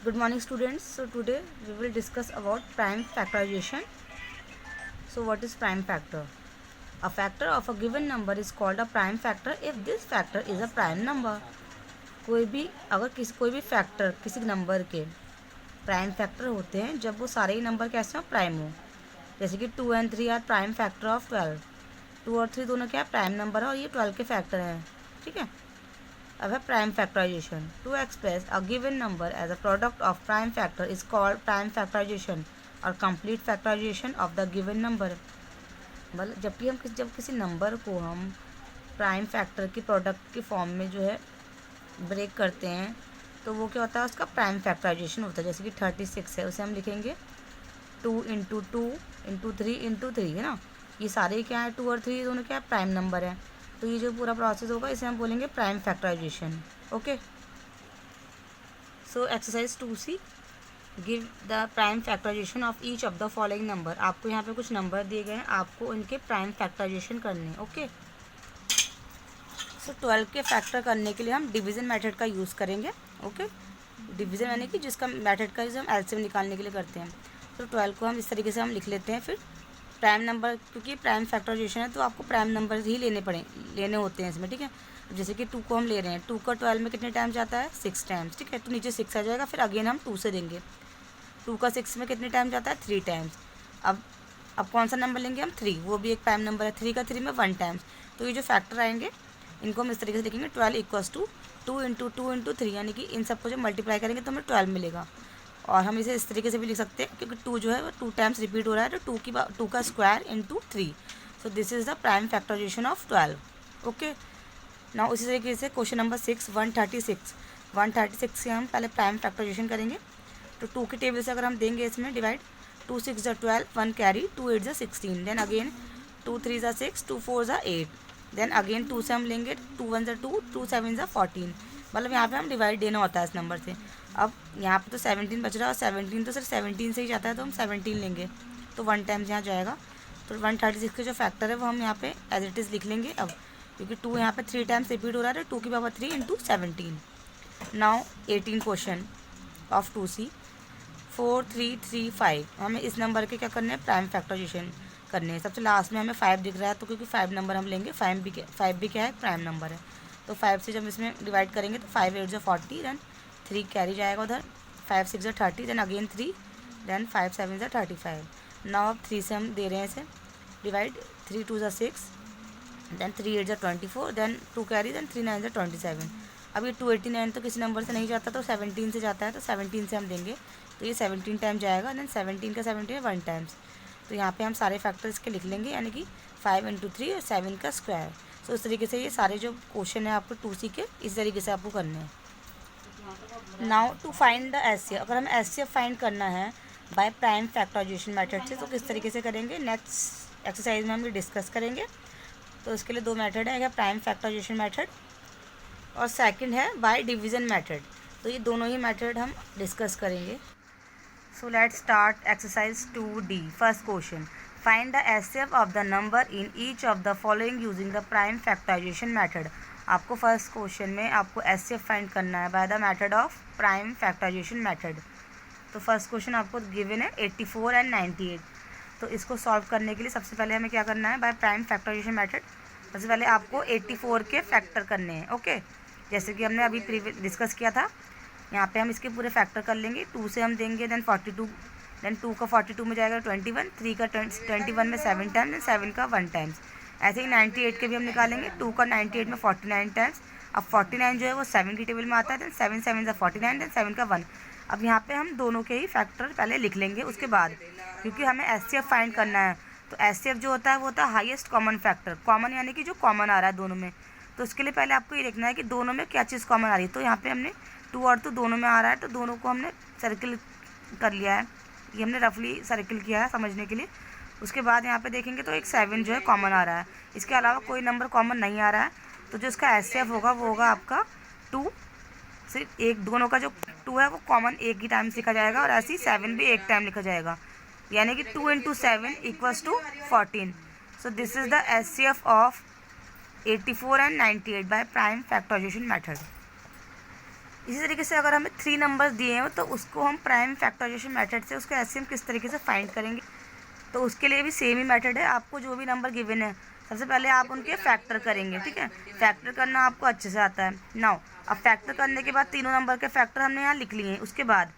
Good morning students. So today we will discuss about prime factorization. So what is prime factor? A factor of a given number is called a prime factor if this factor is a prime number. कोई भी factor किसी number के prime factor होते हैं जब वो सारे ही number कैसे हो, प्राइम हो। जैसे कि 2 और 3 आर प्राइम फैक्टर ऑफ 12। 2 और 3 दोनों क्या प्राइम नंबर है और ये 12 के फैक्टर हैं, ठीक है। अब है prime factorization. To express a given number as a product of prime factor is called prime factorization और complete factorization of the given number. मतलब जब किसी नंबर को हम प्राइम फैक्टर की प्रोडक्ट की फॉर्म में जो है ब्रेक करते हैं तो वो क्या होता है, उसका प्राइम फैक्टराइजेशन होता है। जैसे कि 36 है, उसे हम लिखेंगे 2 इंटू 2 इंटू 3 इंटू 3, है ना। ये सारे क्या है, 2 और 3 दोनों क्या है, प्राइम नंबर है। तो ये जो पूरा प्रोसेस होगा इसे हम बोलेंगे prime factorization. Okay, so exercise 2C, give the prime factorization of each of the following number. आपको यहाँ पे कुछ नंबर दिए गए हैं, आपको उनके प्राइम फैक्टराइजेशन करने हैं। ओके, सो 12 के फैक्टर करने के लिए हम डिवीज़न मेथड का यूज़ करेंगे। ओके, डिवीज़न यानी कि जिसका मेथड का यूज़ हम एलसीएम निकालने के लिए करते हैं। तो 12 को हम इस तरीके से हम लिख लेते हैं। फिर प्राइम नंबर, क्योंकि प्राइम फैक्टराइजेशन है तो आपको प्राइम नंबर ही लेने होते हैं इसमें, ठीक है। जैसे कि 2 को हम ले रहे हैं, 2 का 12 में कितने टाइम जाता है, 6 टाइम्स, ठीक है। तो नीचे 6 आ जाएगा, फिर अगेन हम 2 से देंगे। 2 का 6 में कितने टाइम जाता है, 3 टाइम्स। अब कौन सा नंबर लेंगे हम, 3, वो भी एक प्राइम नंबर है। 3 का 3 में 1 टाइम्स। तो ये जो फैक्टर आएंगे इनको हम इस तरीके से लिखेंगे, 12 इक्वल्स टू 2 इंटू 2 इंटू 3, यानी कि इन सबको जब मल्टीप्लाई करेंगे तो हमें 12 मिलेगा। और हम इसे इस तरीके से भी लिख सकते हैं क्योंकि 2 जो है वो 2 टाइम्स रिपीट हो रहा है, तो 2 का square into 3। So this is the prime factorization of 12। Okay, now उसी तरीके से क्वेश्चन नंबर 6, 136 से हम पहले प्राइम फैक्टराइजेशन करेंगे। तो 2 की टेबल से अगर हम देंगे इसमें डिवाइड, 2 6 ज़ा 12, 1 कैरी, 2 8 ज़ा 16, देन अगेन 2 3 ज़ा 6, 2 4 ज़ा 8, देन अगेन 2 से हम लेंगे, 2 1 ज़ा 2, 2 7 ज़ा 14। मतलब यहाँ पे हम डिवाइड देना होता है इस नंबर से। अब यहाँ पे तो 17 बच रहा है और 17 तो सिर्फ 17 से ही जाता है, तो हम 17 लेंगे तो 1 टाइम्स यहाँ जाएगा। तो 136 के जो फैक्टर है वो हम यहाँ पे एज इट इज़ लिख लेंगे। अब क्योंकि 2 यहाँ पे 3 टाइम्स रिपीट हो रहा है, तो 2 की power 3 into 17। Now 18 question of 2C, 4 3 3 5। हमें इस नंबर के क्या करने हैं, प्राइम फैक्टराइजेशन करने हैं। सबसे लास्ट में हमें 5 दिख रहा है, तो क्योंकि 5 नंबर हम लेंगे, 5 भी क्या है, प्राइम नंबर है। तो 5 से जब इसमें डिवाइड करेंगे तो 5 8 ज़ा 40, देन 3 कैरी जाएगा उधर, 5 6 ज़ा 30, देन अगेन 3, देन 5 7 ज़ा 35। नाउ अब 3 से हम दे रहे हैं इसे डिवाइड, 3 2 ज़ा 6, देन 3 8 ज़ा 24, देन 2 कैरी, देन 3 9 ज़ा 27। अब ये 289 तो किसी नंबर से नहीं जाता, तो 17 से जाता है, तो 17 से हम देंगे तो ये 17 टाइम जाएगा, देन 17 का 17 1 टाइम्स। तो यहाँ पे हम सारे फैक्टर्स के लिख लेंगे, यानी कि 5 इंटू 3 और 7 का स्क्वायर। सो इस तरीके से ये सारे जो क्वेश्चन है आपको 2C के इस तरीके से आपको करने हैं। Now to find the HCF, अगर हमें एचसीएफ फाइंड करना है बाय प्राइम फैक्टराइजेशन मेथड से तो किस तरीके से करेंगे, नेक्स्ट एक्सरसाइज में हम ये डिस्कस करेंगे। तो इसके लिए 2 मेथड है, एक है प्राइम फैक्टराइजेशन मेथड और सेकंड है बाय डिवीज़न मेथड। तो ये दोनों ही मेथड हम डिस्कस करेंगे। So let's start exercise 2D। First question, find the HCF of the number in each of the following using the prime factorization method. आपको first question में आपको एचसीएफ फाइंड करना है by the method of prime factorization method. तो first question आपको given है 84 and 98। तो इसको सॉल्व करने के लिए सबसे पहले हमें क्या करना है, बाय प्राइम फैक्टराइजेशन मेथड सबसे पहले आपको 84 के फैक्टर करने हैं। ओके, जैसे कि हमने अभी डिस्कस किया था, यहाँ पे हम इसके पूरे फैक्टर कर लेंगे। 2 से हम देंगे, देन 42, देन 2 का 42 में जाएगा 21, 3 का 21 में 7 टाइम्स, देन 7 का 1 टाइम्स। ऐसे ही 98 के भी हम निकालेंगे, 2 का 98 में 49 टाइम्स। अब 49 जो है वो 7 की टेबल में आता है, देन 7 7 ज़ा 49, देन 7 का 1। अब यहाँ पे हम दोनों के ही फैक्टर पहले लिख लेंगे, उसके बाद क्योंकि हमें एचसीएफ फाइंड करना है। तो एचसीएफ जो होता है वो होता है हाईएस्ट कॉमन फैक्टर, कॉमन यानी कि जो कॉमन आ रहा है दोनों में। तो उसके लिए पहले आपको ये देखना है कि दोनों में क्या चीज़ कॉमन आ रही है। तो यहाँ पे हमने 2 और 2 दोनों में आ रहा है, तो दोनों को हमने सर्किल कर लिया है, ये हमने रफली सर्किल किया है समझने के लिए। उसके बाद यहाँ पे देखेंगे तो एक 7 जो है कॉमन आ रहा है, इसके अलावा कोई नंबर कॉमन नहीं आ रहा है। तो जो इसका एचसीएफ होगा वो होगा आपका 2। सिर्फ एक दोनों का जो 2 है वो कॉमन एक ही टाइम लिखा जाएगा, और ऐसे ही 7 भी एक टाइम लिखा जाएगा, यानी कि 2 into 7 equals to 14। So this is the HCF of 84 and 98 by prime factorization method. इसी तरीके से अगर हमें 3 नंबर दिए हैं तो उसको हम प्राइम फैक्टराइजेशन मेथड से उसका एलसीएम किस तरीके से फाइंड करेंगे, तो उसके लिए भी सेम ही मेथड है। आपको जो भी नंबर गिवन है सबसे पहले आप उनके फैक्टर करेंगे, ठीक है। फैक्टर करना आपको अच्छे से आता है। नाउ अब फैक्टर करने के बाद तीनों नंबर के फैक्टर हमने यहाँ लिख लिए हैं। उसके बाद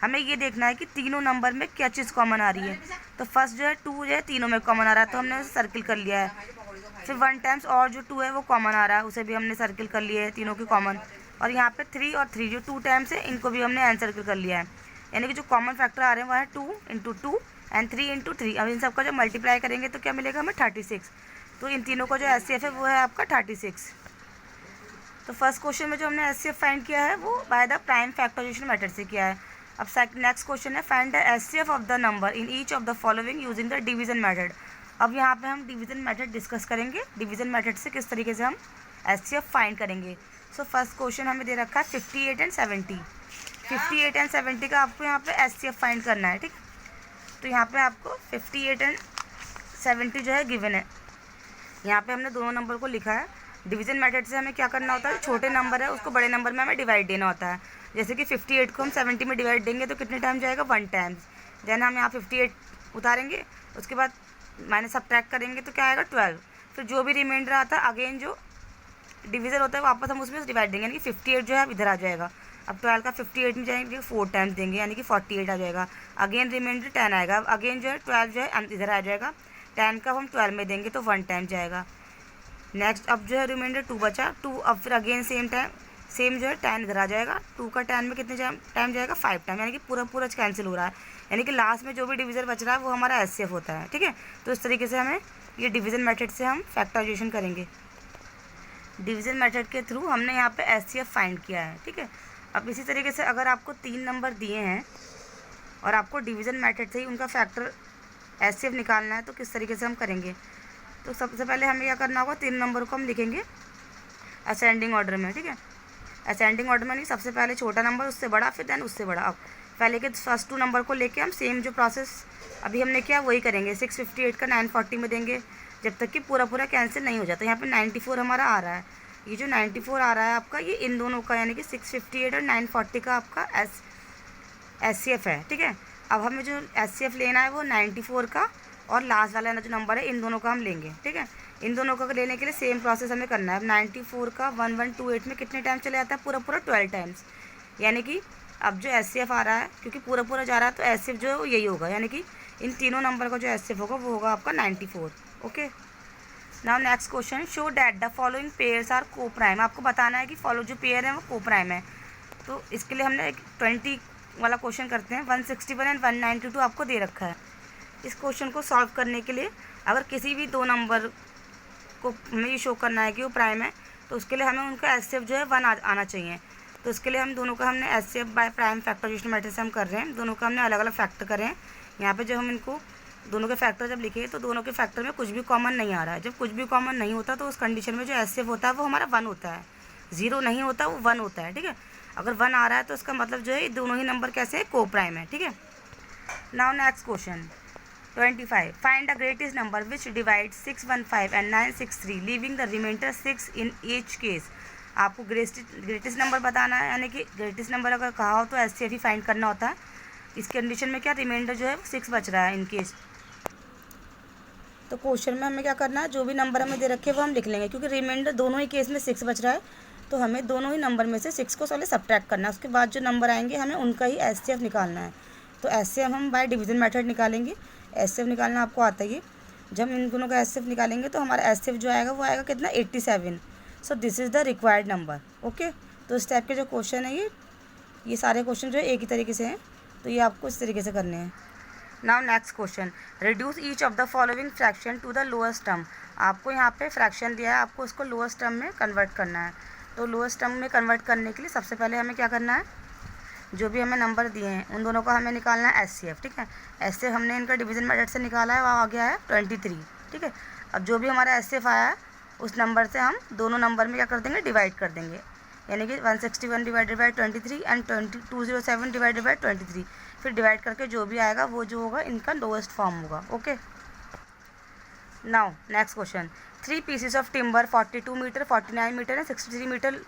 हमें ये देखना है कि तीनों नंबर में क्या चीज़ कॉमन आ रही है। तो फर्स्ट जो है 2 जो है तीनों में कॉमन आ रहा है, तो हमने उसे सर्किल कर लिया है। फिर 1 टाइम्स और जो 2 है वो कॉमन आ रहा है, उसे भी हमने सर्किल कर लिया है, तीनों की कॉमन। और यहाँ पे 3 और 3 जो 2 टाइम्स है, इनको भी हमने सर्किल कर लिया है। यानी कि जो कॉमन फैक्टर आ रहे हैं वो है 2 इंटू 2 एंड 3 इंटू 3। अब इन सबका जो मल्टीप्लाई करेंगे तो क्या मिलेगा हमें 36। तो इन तीनों का जो एचसीएफ है वो है आपका 36। तो फर्स्ट क्वेश्चन में जो हमने एचसीएफ फाइंड किया है वो by the prime factorization method से किया है। अब नेक्स्ट क्वेश्चन है find the HCF of the number in each of the following using the division method. अब यहाँ पे हम डिवीजन मेथड डिस्कस करेंगे, डिवीजन मेथड से किस तरीके से हम एचसीएफ फाइंड करेंगे। सो फर्स्ट क्वेश्चन हमें दे रखा है 58 एंड 70। 58 एंड 70 का आपको यहाँ पे एचसीएफ फाइंड करना है, ठीक। तो यहाँ पे आपको 58 एंड 70 जो है गिवन है। यहाँ पे हमने दोनों नंबर को लिखा है। डिवीजन मेथड से हमें क्या करना होता है, छोटे नंबर है उसको बड़े नंबर में हमें डिवाइड देना होता है। जैसे कि 58 को हम 70 में डिवाइड देंगे तो कितने टाइम जाएगा, 1 टाइम्स। देन हम यहाँ 58 उतारेंगे, उसके बाद माइनस सब्ट्रैक्ट करेंगे तो क्या आएगा 12। फिर जो भी रिमाइंडर आता है अगेन जो डिवीजन होता है वापस हम उसमें डिवाइड देंगे, यानी कि 58 जो है अब इधर आ जाएगा। अब 12 का 58 में जाएंगे 4 टाइम्स देंगे, यानी कि 48 आ जाएगा। अगेन रिमाइंडर 10 आएगा। अब अगेन जो है 12 जो है इधर आ जाएगा। 10 का हम 12 में देंगे तो 1 टाइम जाएगा। नेक्स्ट अब जो है रिमाइंडर 2 बचा, 2 अब फिर अगेन सेम जो है 10 इधर आ जाएगा। 2 का 10 में कितने टाइम जाएगा, 5 टाइम, यानी कि पूरा कैंसिल हो रहा है। यानी कि लास्ट में जो भी डिवीजन बच रहा है वो हमारा एचसीएफ होता है, ठीक है। तो इस तरीके से हमें ये डिवीजन मेथड से हम फैक्टराइजेशन करेंगे। डिवीजन मेथड के थ्रू हमने यहाँ पे एचसीएफ फाइंड किया है, ठीक है। अब इसी तरीके से अगर आपको 3 नंबर दिए हैं और आपको डिवीजन मेथड से ही उनका फैक्टर एचसीएफ निकालना है तो किस तरीके से हम करेंगे। तो सबसे पहले हमें क्या करना होगा, 3 नंबर को हम लिखेंगे असेंडिंग ऑर्डर में, ठीक है। असेंडिंग ऑर्डर में नहीं, सबसे पहले छोटा नंबर उससे बड़ा फिर देन उससे बड़ा। अब पहले के फर्स्ट 2 नंबर को लेके हम सेम जो प्रोसेस अभी हमने किया वही करेंगे। 658 का 940 में देंगे जब तक कि पूरा कैंसिल नहीं हो जाता। यहाँ पे 94 हमारा आ रहा है। ये जो 94 आ रहा है आपका ये इन दोनों का, यानी कि 658 और 940 का आपका एचसीएफ है, ठीक है। अब हमें जो एचसीएफ लेना है वो 94 का और लास्ट वाला जो नंबर है इन दोनों का हम लेंगे, ठीक है। इन दोनों का लेने के लिए सेम प्रोसेस हमें करना है। अब 94 का 1128 में कितने टाइम चले जाता है, पूरा 12 टाइम्स। यानी कि अब जो एचसीएफ आ रहा है क्योंकि पूरा जा रहा है तो एचसीएफ जो है वो यही होगा, यानी कि इन तीनों नंबर का जो एचसीएफ होगा वो होगा आपका 94। Okay, now next question, show that the following pairs are coprime. आपको बताना है कि फॉलो जो पेयर है वो को प्राइम है। तो इसके लिए हमने 20 वाला क्वेश्चन करते हैं। 161 एंड 192 आपको दे रखा है। इस क्वेश्चन को सॉल्व करने के लिए अगर किसी भी 2 नंबर को हमें ये शो करना है कि वो प्राइम है तो उसके लिए हमें उनका एचसीएफ जो है 1 आना चाहिए। तो इसके लिए हम दोनों का हमने HCF by prime factorization method से हम कर रहे हैं। दोनों का हमने अलग अलग फैक्टर करे हैं। यहाँ पे जब हम इनको दोनों के फैक्टर जब लिखे तो दोनों के फैक्टर में कुछ भी कॉमन नहीं आ रहा है। जब कुछ भी कॉमन नहीं होता तो उस कंडीशन में जो एचसीएफ होता है वो हमारा 1 होता है। 0 नहीं होता, वो 1 होता है, ठीक है। अगर 1 आ रहा है तो इसका मतलब जो है दोनों ही नंबर कैसे है, को प्राइम है, ठीक है। Now next question 25, find the greatest number which divide 615 and 963 leaving the remainder 6 in each case. आपको ग्रेटेस्ट नंबर बताना है, यानी कि ग्रेटेस्ट नंबर अगर कहा हो तो एचसीएफ ही फाइंड करना होता है। इस कंडीशन में क्या रिमाइंडर जो है 6 बच रहा है इन केस। तो क्वेश्चन में हमें क्या करना है, जो भी नंबर हमें दे रखे हैं वो हम लिख लेंगे क्योंकि रिमाइंडर दोनों ही केस में 6 बच रहा है। तो हमें दोनों ही नंबर में से 6 को पहले सब्ट्रैक्ट करना है। उसके बाद जो नंबर आएंगे हमें उनका ही एचसीएफ निकालना है। तो एचसीएफ हम बाय डिवीजन मेथड निकालेंगे। एचसीएफ निकालना आपको आता ही। जब हम इन दोनों का एचसीएफ निकालेंगे तो हमारा एचसीएफ जो आएगा वो आएगा कितना, 87। सो this is the required number. Okay, तो इस टाइप के जो क्वेश्चन है ये सारे क्वेश्चन जो है एक ही तरीके से हैं, तो ये आपको इस तरीके से करने हैं। Now next question, reduce each of the following fraction to the lowest term. आपको यहाँ पे फ्रैक्शन दिया है, आपको उसको लोएस्ट टर्म में कन्वर्ट करना है। तो लोएस्ट टर्म में कन्वर्ट करने के लिए सबसे पहले हमें क्या करना है, जो भी हमें नंबर दिए हैं उन दोनों का हमें निकालना है एचसीएफ, ठीक है। एचसीएफ हमने इनका डिवीजन मेथड से निकाला है, वहाँ आ गया है 23, ठीक है। अब जो भी हमारा एचसीएफ आया है उस नंबर से हम दोनों नंबर में क्या कर देंगे, डिवाइड कर देंगे। यानी कि 161 divided by 23 and 207 divided by 23। फिर डिवाइड करके जो भी आएगा वो जो होगा इनका लोएस्ट फॉर्म होगा। Okay, now next question, 3 pieces of timber 42 metre, 49 metre and 63 metre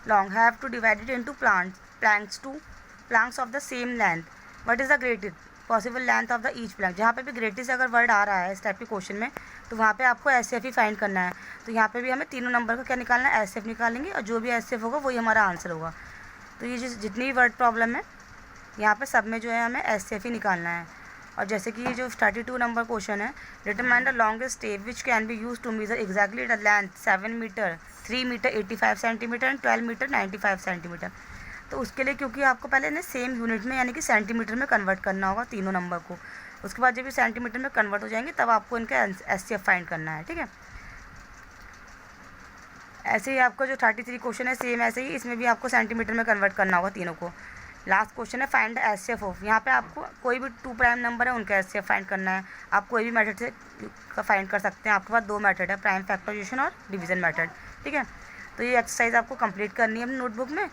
long have to divided into planks. planks of the same length. What is the greatest possible length of the each plank? जहाँ पे भी greatest अगर word आ रहा है इस type के question में तो वहाँ पे आपको एस ही फाइंड करना है। तो यहाँ पे भी हमें तीनों नंबर का क्या निकालना है, एस निकालेंगे और जो भी एस होगा वही हमारा आंसर होगा। तो ये जितनी भी वर्ड प्रॉब्लम है यहाँ पे सब में जो है हमें एस ही निकालना है। और जैसे कि ये जो 32 नंबर क्वेश्चन है, determine the longest tape which can be use to measure exactly the length 7 metre, 3 metre 85 centimetre and 12 metre 95 centimetre. तो उसके लिए क्योंकि आपको पहले ना सेम यूनिट में यानी कि सेंटीमीटर में कन्वर्ट करना होगा तीनों नंबर को, उसके बाद जब भी सेंटीमीटर में कन्वर्ट हो जाएंगे तब आपको इनका एचसीएफ फाइंड करना है, ठीक है। ऐसे ही आपका जो 33 क्वेश्चन है सेम ऐसे ही इसमें भी आपको सेंटीमीटर में कन्वर्ट करना होगा तीनों को। लास्ट क्वेश्चन है फाइंड द एचसीएफ ऑफ। यहाँ पे आपको कोई भी 2 प्राइम नंबर है उनका एचसीएफ फाइंड करना है। आप कोई भी मेथड से फाइंड कर सकते हैं। आपके पास 2 मेथड है, प्राइम फैक्टराइजेशन और डिवीजन मेथड, ठीक है। तो ये एक्सरसाइज आपको कंप्लीट करनी है अपनी नोटबुक में।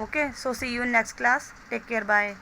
Okay, so see you in next class, take care, bye.